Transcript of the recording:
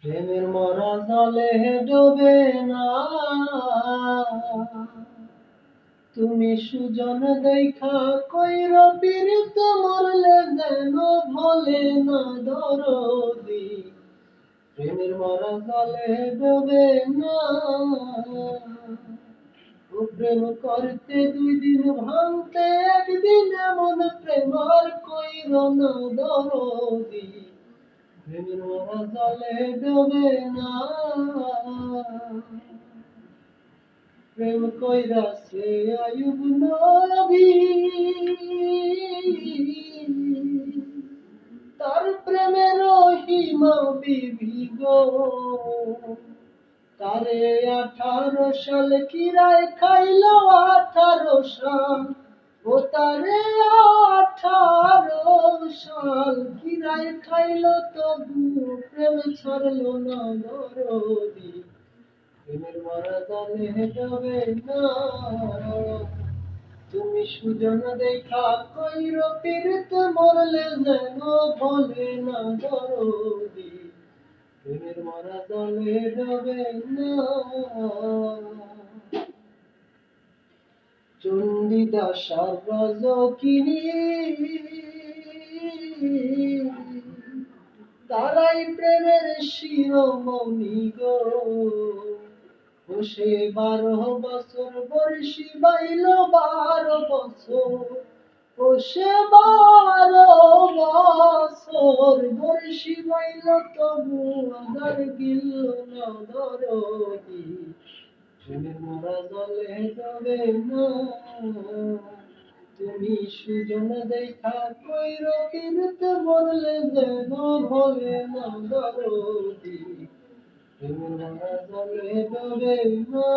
প্রেমের মরা জলে ডোবে না, তুমি সুজন দেখা কইর পীড়িত মরলে যেন ভোলে না দরদি। প্রেমের মরা জলে ডোবে না, ও প্রেম করতে 2 দিন ভাঙতে 1 দিন, এমন প্রেম আর কইর না দরদি। প্রেমের মরা জলে ডোবে না, প্রেম কইরাছে আয়ুব নবী, তার প্রেমে রহিমা বিবি গো। তারে 18 সাল কিরায় খাইলো, 18 সাল, ও তারে 18 সাল কিরায় খাইলো, তবু প্রেম ছাড়লো না দরদি। প্রেমের মরা জলে ডোবে না, তুমি সুজন দেখা কইর পীড়িত মরলে যেন ভোলে না দরদি। প্রেমের মরা জলে ডোবে না। চণ্ডীদাস আর রজকিনী, তারাই প্রেমের শিরোমণি গো। ও সে 12 বছর বর্ষি বাইল, 12 বছর, ও সে 12 বছর বর্ষি বাইল, তবু আদার গিল না দরদি। প্রেমের মরা জলে ডোবে না, তুমি সুজন দেখা কইর পীড়িত মরলে যেন ভোলে না দরদি। প্রেমের মরা জলে ডোবে না।